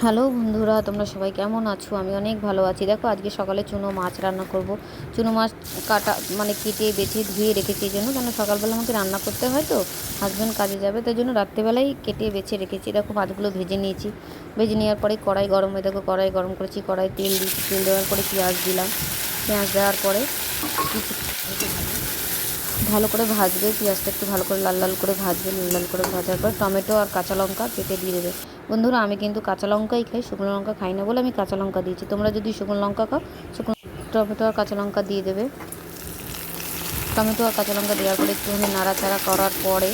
Hello বন্ধুরা, তোমরা সবাই কেমন আছো? আমি অনেক ভালো আছি। দেখো, আজকে সকালে চুনো মাছ রান্না করব। চুনো মাছ কাটা কেটে বেছে ধুয়ে রেখেছি এই জন্য, কেন সকালবেলা আমাকে রান্না করতে হয় তো, হাজব্যান্ড কাজে যাবে, তাই জন্য রাত্রেবেলাই কেটে বেছে রেখেছি। দেখো, মাছগুলো ভেজে নিয়েছি। ভেজে নেওয়ার পরে কড়াই গরম হয়ে, দেখো কড়াই গরম করেছি, কড়াই তেল দিচ্ছি। তেল দেওয়ার পরে পেঁয়াজ দিলাম। পেঁয়াজ দেওয়ার পরে ভালো করে ভাজবে, পেঁয়াজটা একটু ভালো করে লাল লাল করে ভাজবে। লাল লাল করে ভাজার পর টমেটো আর কাঁচা লঙ্কা কেটে দিয়ে দেবে। বন্ধুরা, আমি কিন্তু কাঁচা লঙ্কাই খাই, শুকনো লঙ্কা খাই না বলে আমি কাঁচা লঙ্কা দিয়েছি। তোমরা যদি শুকনো লঙ্কা খাও, শুকনো টমেটো আর কাঁচা লঙ্কা দিয়ে দেবে। টমেটো আর কাঁচা লঙ্কা দেওয়ার পরে একটুখানি নাড়াচাড়া করার পরে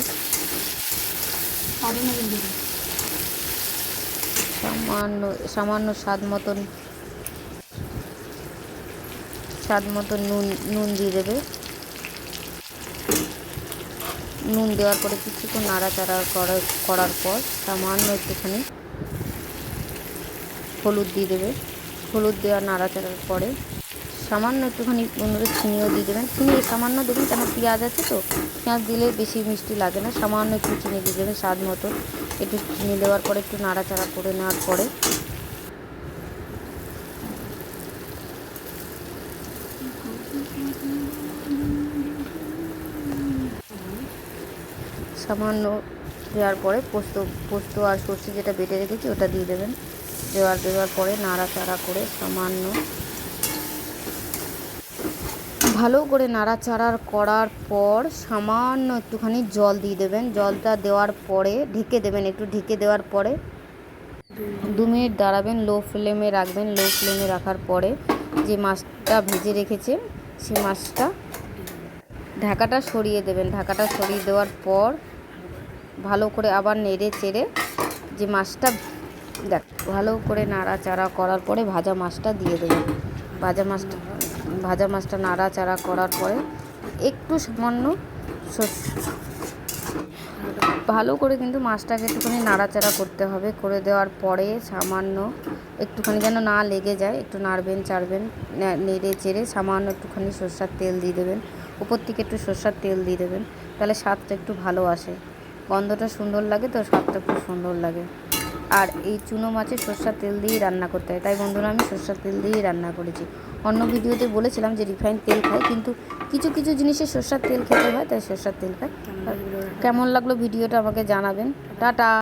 সামান্য সামান্য স্বাদ মতন নুন দিয়ে দেবে। নুন দেওয়ার পরে কিছুক্ষণ নাড়াচাড়া করার পর সামান্য একটুখানি হলুদ দিয়ে দেবে। হলুদ দেওয়া নাড়াচাড়ার পরে সামান্য একটুখানি চিনিও দিয়ে দেবেন। চিনি সামান্য দেবেন, কেন পেঁয়াজ আছে তো, পেঁয়াজ দিলে বেশি মিষ্টি লাগে না। সামান্য একটু চিনি দিয়ে দেবেন স্বাদ মতো। একটু চিনি দেওয়ার পরে একটু নাড়াচাড়া করে নেওয়ার পরে সামান্য দেওয়ার পরে পোস্ত আর সর্ষে যেটা বেটে রেখেছি ওটা দিয়ে দেবেন। দেওয়ার পরে নাড়াচাড়া করে ভালো করে নাড়াচাড়া করার পর সামান্য একটুখানি জল দিয়ে দেবেন। জলটা দেওয়ার পরে ঢেকে দেবেন। একটু ঢেকে দেওয়ার পরে 2 মিনিট দাঁড়াবেন, লো ফ্লেমে রাখবেন। লো ফ্লেমে রাখার পরে যে মাছটা ভেজে রেখেছেন সেই মাছটা ঢাকাটা সরিয়ে দেবেন। ঢাকাটা সরিয়ে দেওয়ার পর ভালো করে আবার নেড়ে চেড়ে যে মাছটা ভালো করে নাড়াচাড়া করার পরে ভাজা মাছটা দিয়ে দেবেন। ভাজা মাছটা নাড়াচাড়া করার পরে একটু সামান্য ভালো করে কিন্তু মাছটাকে একটুখানি নাড়াচাড়া করতে হবে। করে দেওয়ার পরে সামান্য একটুখানি যেন না লেগে যায়, একটু নাড়বেন চাড়বেন, নেড়ে চেড়ে সামান্য একটুখানি সরষের তেল দিয়ে দেবেন। উপর থেকে একটু সরষের তেল দিয়ে দেবেন, তাহলে স্বাদটা একটু ভালো আসে, গন্ধটা সুন্দর লাগে, তো স্বাদটা খুব সুন্দর লাগে। আর এই চুনো মাছে সরষের তেল দিয়েই রান্না করতে হয়, তাই বন্ধুরা আমি সরষের তেল দিয়েই রান্না করেছি। অন্য ভিডিওতে বলেছিলাম যে রিফাইন তেল খাই, কিন্তু কিছু কিছু জিনিসে সরষের তেল খেতে হয়, তাই সরষের তেল খাই। কেমন লাগলো ভিডিওটা আমাকে জানাবেন। টাটা।